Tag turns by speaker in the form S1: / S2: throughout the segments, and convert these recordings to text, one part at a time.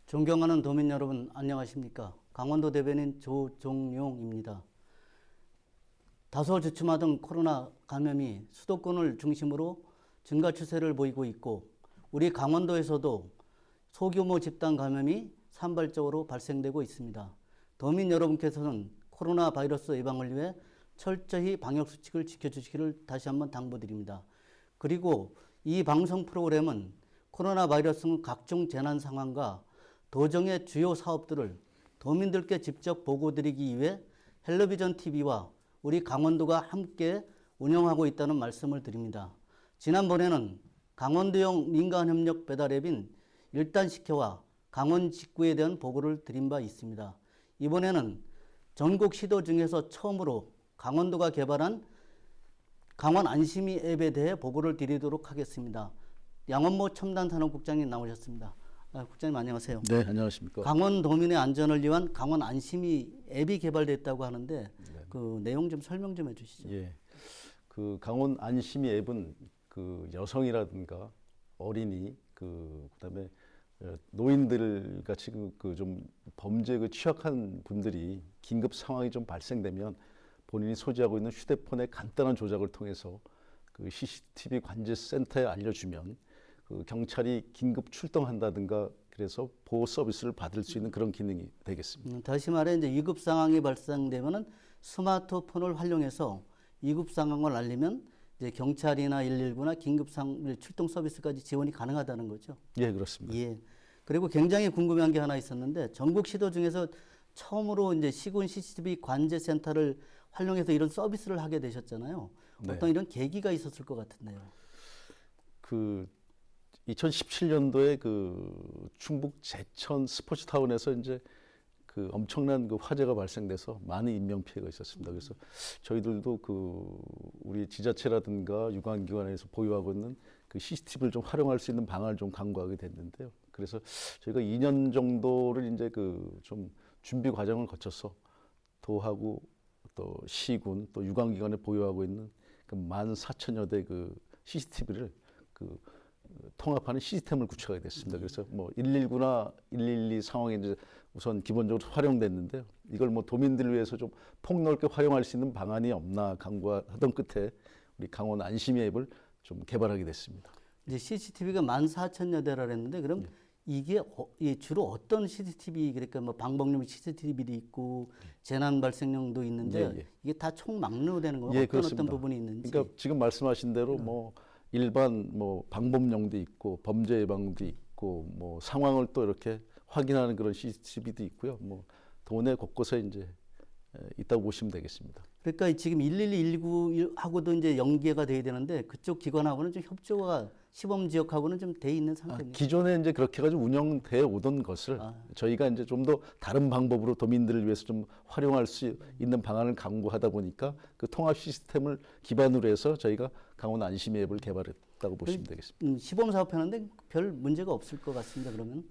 S1: 존경하는 도민 여러분, 안녕하십니까? 강원도 대변인 조종용입니다. 다소 주춤하던 코로나 감염이 수도권을 중심으로 증가 추세를 보이고 있고, 우리 강원도에서도 소규모 집단 감염이 산발적으로 발생되고 있습니다. 도민 여러분께서는 코로나 바이러스 예방을 위해 철저히 방역수칙을 지켜주시기를 다시 한번 당부드립니다. 그리고 이 방송 프로그램은 코로나 바이러스 등 각종 재난 상황과 도정의 주요 사업들을 도민들께 직접 보고드리기 위해 헬로비전 TV와 우리 강원도가 함께 운영하고 있다는 말씀을 드립니다. 지난번에는 강원도형 민간협력 배달 앱인 일단시켜와 강원 직구에 대한 보고를 드린 바 있습니다. 이번에는 전국 시도 중에서 처음으로 강원도가 개발한 강원 안심이 앱에 대해 보고를 드리도록 하겠습니다. 양원모 첨단산업국장님 나오셨습니다. 국장님 안녕하세요.
S2: 네, 안녕하십니까.
S1: 강원도민의 안전을 위한 강원 안심이 앱이 개발됐다고 하는데
S2: 네.
S1: 그 내용 좀 설명 좀 해주시죠.
S2: 예, 그 강원 안심이 앱은 그 여성이라든가 어린이 그다음에 노인들 같이 그 좀 범죄에 취약한 분들이 긴급 상황이 좀 발생되면 본인이 소지하고 있는 휴대폰의 간단한 조작을 통해서 그 CCTV 관제 센터에 알려주면 그 경찰이 긴급 출동한다든가 그래서 보호 서비스를 받을 수 있는 그런 기능이 되겠습니다.
S1: 다시 말해 이제 위급 상황이 발생되면은 스마트폰을 활용해서 위급 상황을 알리면 이제 경찰이나 119나 긴급 출동 서비스까지 지원이 가능하다는 거죠.
S2: 예, 그렇습니다.
S1: 예. 그리고 굉장히 궁금한 게 하나 있었는데 전국 시도 중에서 처음으로 이제 시군 CCTV 관제 센터를 활용해서 이런 서비스를 하게 되셨잖아요.
S2: 네.
S1: 어떤 이런 계기가 있었을 것 같은데요.
S2: 그 2017년도에 그 충북 제천 스포츠타운에서 이제 그 엄청난 그 화재가 발생돼서 많은 인명 피해가 있었습니다. 그래서 저희들도 그 우리 지자체라든가 유관기관에서 보유하고 있는 그 CCTV를 좀 활용할 수 있는 방안을 좀 강구하게 됐는데요. 그래서 저희가 2년 정도를 이제 그 좀 준비 과정을 거쳐서 도하고 또 시군 또 유관기관에 보유하고 있는 그 14,000여 대 그 CCTV를 그 통합하는 시스템을 구축하게 됐습니다. 그래서 뭐 119나 112 상황에 이제 우선 기본적으로 활용됐는데요. 이걸 뭐 도민들을 위해서 좀 폭넓게 활용할 수 있는 방안이 없나 강구하던 끝에 우리 강원 안심이 앱을 좀 개발하게 됐습니다.
S1: 이제 CCTV가 14,000여 대라 그랬는데 그럼 이게 주로 어떤 CCTV 그러니까 뭐 방법용 CCTV도 있고 재난 발생용도 있는데 이게 다 총 막루되는 건가요? 어떤 부분이 있는지.
S2: 그러니까 지금 말씀하신 대로 뭐 일반 뭐 방법용도 있고 범죄 예방도 있고 뭐 상황을 또 이렇게 확인하는 그런 CCTV도 있고요. 뭐 도내 곳곳에 이제 있다고 보시면 되겠습니다.
S1: 그러니까 지금 112, 119하고도 이제 연계가 돼야 되는데 그쪽 기관하고는 좀 협조가 시범 지역하고는 좀 돼 있는 상태입니다.
S2: 기존에 이제 그렇게 해가지고 운영돼 오던 것을 저희가 이제 좀 더 다른 방법으로 도민들을 위해서 좀 활용할 수 있는 방안을 강구하다 보니까 그 통합 시스템을 기반으로 해서 저희가 강원 안심이 앱을 개발했다고 보시면 되겠습니다.
S1: 시범 사업하는데 별 문제가 없을 것 같습니다. 그러면.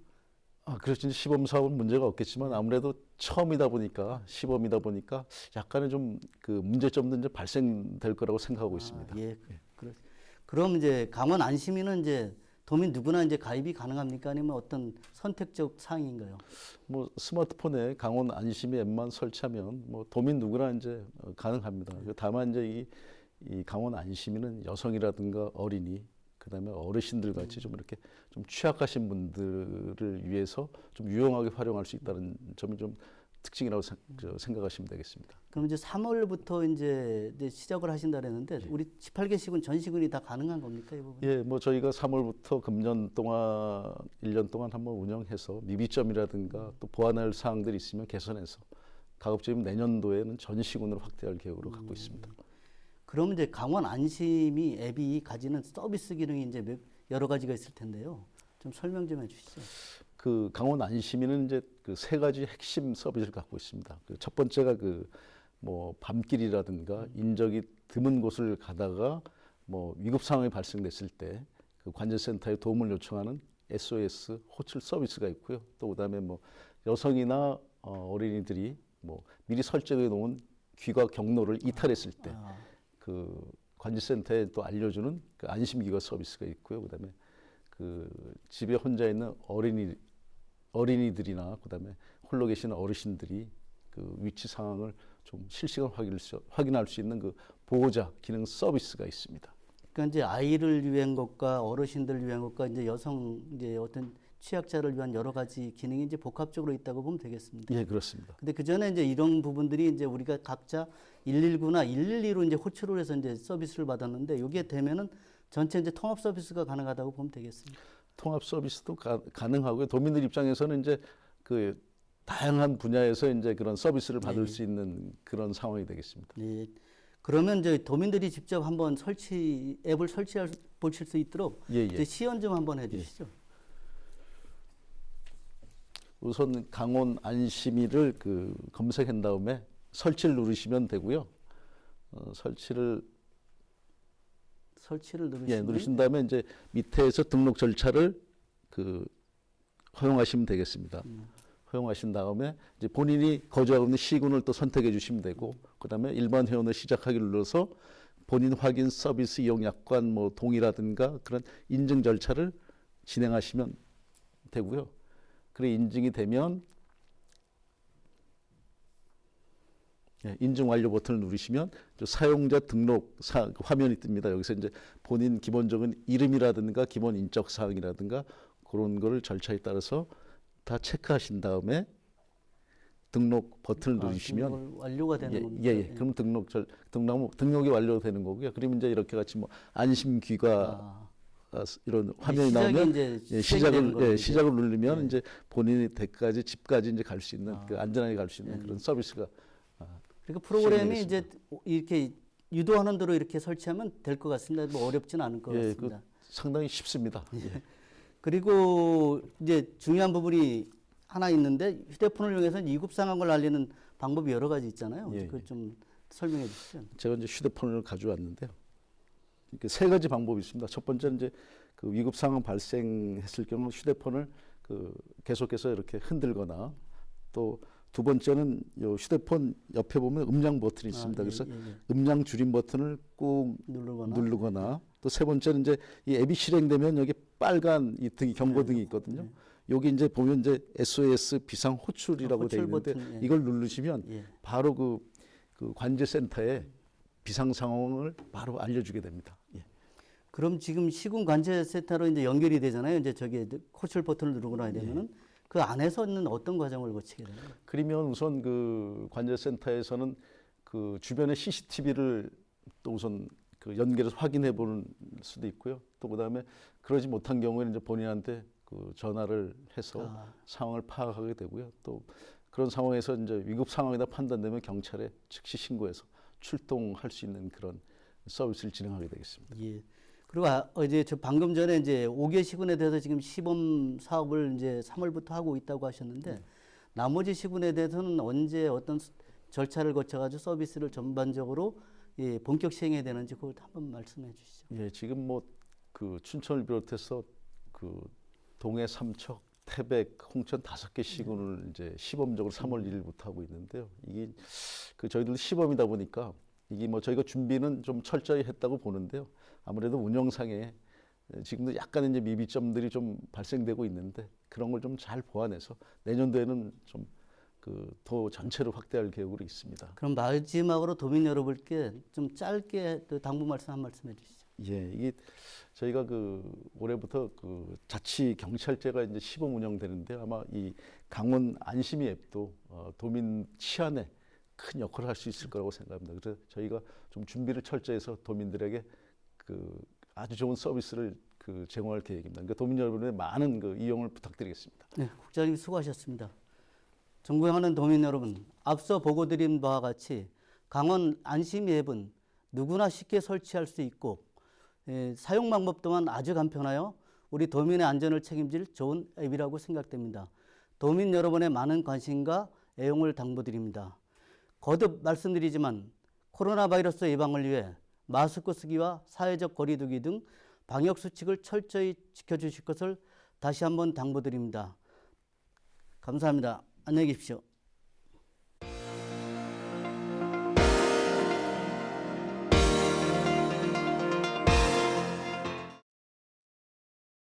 S2: 그렇죠. 시범 사업은 문제가 없겠지만 아무래도 처음이다 보니까 시범이다 보니까 약간의 좀 그 문제점도 이제 발생될 거라고 생각하고 있습니다.
S1: 예. 그럼 이제 강원 안심이는 이제 도민 누구나 이제 가입이 가능합니까? 아니면 어떤 선택적 사항인가요?
S2: 뭐 스마트폰에 강원 안심이 앱만 설치하면 뭐 도민 누구나 이제 가능합니다. 다만 이제 이 강원 안심이는 여성이라든가 어린이 그다음에 어르신들 같이 좀 이렇게 좀 취약하신 분들을 위해서 좀 유용하게 활용할 수 있다는 점이 좀 특징이라고 생각하시면 되겠습니다.
S1: 그럼 이제 3월부터 이제 시작을 하신다 그랬는데 우리 18개 시군 전 시군이 다 가능한 겁니까, 이 부분?
S2: 예, 뭐 저희가 3월부터 금년 동안 1년 동안 한번 운영해서 미비점이라든가 또 보완할 사항들이 있으면 개선해서 가급적이면 내년도에는 전 시군으로 확대할 계획으로 갖고 있습니다.
S1: 그럼 이제 강원 안심이 앱이 가지는 서비스 기능이 이제 여러 가지가 있을 텐데요. 좀 설명 좀 해주시죠.
S2: 그 강원 안심이는 이제 그 세 가지 핵심 서비스를 갖고 있습니다. 그 첫 번째가 그 뭐 밤길이라든가 인적이 드문 곳을 가다가 뭐 위급 상황이 발생됐을 때 그 관제센터에 도움을 요청하는 SOS 호출 서비스가 있고요. 또 그다음에 뭐 여성이나 어린이들이 뭐 미리 설정해 놓은 귀가 경로를 이탈했을 때 그 관제센터에 또 알려주는 그 안심기가 서비스가 있고요. 그다음에 그 집에 혼자 있는 어린이 어린이들이나 그다음에 홀로 계시는 어르신들이 그 위치 상황을 좀 실시간 확인할 수 있는 그 보호자 기능 서비스가 있습니다.
S1: 그러니까 이제 아이를 위한 것과 어르신들 위한 것과 이제 여성 이제 어떤 취약자를 위한 여러 가지 기능이 이제 복합적으로 있다고 보면 되겠습니다.
S2: 예, 그렇습니다.
S1: 근데 그 전에 이제 이런 부분들이 이제 우리가 각자 119나 112로 이제 호출을 해서 이제 서비스를 받았는데 이게 되면은 전체 이제 통합 서비스가 가능하다고 보면 되겠습니다.
S2: 통합 서비스도 가능하고요. 도민들 입장에서는 이제 그 다양한 분야에서 이제 그런 서비스를 받을 수 있는 그런 상황이 되겠습니다.
S1: 네. 그러면 이제 도민들이 직접 한번 앱을 설치할 보실 수 있도록
S2: 예, 예.
S1: 이제 시연 좀 한번 해주시죠.
S2: 우선 강원 안심이를 그 검색한 다음에 설치를 누르시면 되고요. 설치를
S1: 누르시면
S2: 누르신 다음에 이제 밑에서 등록 절차를 그 허용하시면 되겠습니다. 허용하신 다음에 이제 본인이 거주하고 있는 시군을 또 선택해 주시면 되고, 그다음에 일반 회원을 시작하기를 눌러서 본인 확인 서비스 이용 약관 뭐 동의라든가 그런 인증 절차를 진행하시면 되고요. 그래 인증이 되면 인증 완료 버튼을 누르시면 사용자 등록 화면이 뜹니다. 여기서 이제 본인 기본적인 이름이라든가 기본 인적 사항이라든가 그런 거를 절차에 따라서 다 체크하신 다음에 등록 버튼을 누르시면
S1: 등록을 완료가 되는 겁니다.
S2: 예. 그럼 등록이 완료되는 거고요. 그러면 이제 이렇게 같이 뭐 안심 귀가 이런 화면이 나오면 시작을 누르면 이제 본인의 댁까지 집까지 이제 갈 수 있는 그 안전하게 갈 수 있는 그런 서비스가
S1: 그러니까 프로그램이 이제 이렇게 유도하는 대로 이렇게 설치하면 될 것 같습니다. 뭐 어렵지는 않을 것 같습니다.
S2: 상당히 쉽습니다. 예.
S1: 그리고 이제 중요한 부분이 하나 있는데 휴대폰을 이용해서 이급 상황을 알리는 방법이 여러 가지 있잖아요. 그걸 좀 설명해 주시죠.
S2: 제가 이제 휴대폰을 가져왔는데요. 이렇게 세 가지 방법이 있습니다. 첫 번째는 이제 그 위급 상황 발생했을 경우 휴대폰을 그 계속해서 이렇게 흔들거나, 또 두 번째는 요 휴대폰 옆에 보면 음량 버튼이 있습니다. 그래서 음량 줄임 버튼을 꾹 누르거나, 또 세 번째는 이제 이 앱이 실행되면 여기 빨간 이 등이 경고등이 있거든요. 여기 이제 보면 이제 SOS 비상 호출이라고 되어 있는데
S1: 버튼,
S2: 이걸 누르시면 바로 그 관제센터에 비상 상황을 바로 알려주게 됩니다. 예.
S1: 그럼 지금 시군 관제센터로 이제 연결이 되잖아요. 이제 저기 호출 버튼을 누르고 나야 되면은 그 안에서는 어떤 과정을 거치게 되나요?
S2: 그러면 우선 그 관제센터에서는 그 주변의 CCTV를 또 우선 그 연결해서 확인해 보는 수도 있고요. 또 그다음에 그러지 못한 경우에는 이제 본인한테 그 전화를 해서 상황을 파악하게 되고요. 또 그런 상황에서 이제 위급 상황이다 판단되면 경찰에 즉시 신고해서 출동할 수 있는 그런 서비스를 진행하게 되겠습니다.
S1: 예. 그리고 이제 저 방금 전에 이제 5개 시군에 대해서 지금 시범 사업을 이제 3월부터 하고 있다고 하셨는데 나머지 시군에 대해서는 언제 어떤 절차를 거쳐가지고 서비스를 전반적으로 본격 시행해야 되는지 그걸 한번 말씀해 주시죠.
S2: 예, 지금 뭐 그 춘천을 비롯해서 그 동해, 삼척, 태백, 홍천 5개 시군을 이제 시범적으로 3월 1일부터 하고 있는데요. 이게 그 저희들 시범이다 보니까 이게 뭐 저희가 준비는 좀 철저히 했다고 보는데요. 아무래도 운영상에 지금도 약간 이제 미비점들이 좀 발생되고 있는데 그런 걸 좀 잘 보완해서 내년도에는 좀 그 더 전체로 확대할 계획으로 있습니다.
S1: 그럼 마지막으로 도민 여러분께 좀 짧게 당부 말씀 한 말씀 해주시죠.
S2: 예, 이게 저희가 그 올해부터 그 자치 경찰제가 이제 시범 운영되는데 아마 이 강원 안심이 앱도 도민 치안에 큰 역할을 할 수 있을 거라고 생각합니다. 그래서 저희가 좀 준비를 철저해서 도민들에게 그 아주 좋은 서비스를 그 제공할 계획입니다. 그러니까 도민 여러분의 많은 그 이용을 부탁드리겠습니다.
S1: 네, 국장님 수고하셨습니다. 존경하는 도민 여러분, 앞서 보고드린 바와 같이 강원 안심 앱은 누구나 쉽게 설치할 수 있고 사용 방법 또한 아주 간편하여 우리 도민의 안전을 책임질 좋은 앱이라고 생각됩니다. 도민 여러분의 많은 관심과 애용을 당부드립니다. 거듭 말씀드리지만 코로나 바이러스 예방을 위해 마스크 쓰기와 사회적 거리 두기 등 방역 수칙을 철저히 지켜주실 것을 다시 한번 당부드립니다. 감사합니다. 안녕히 계십시오.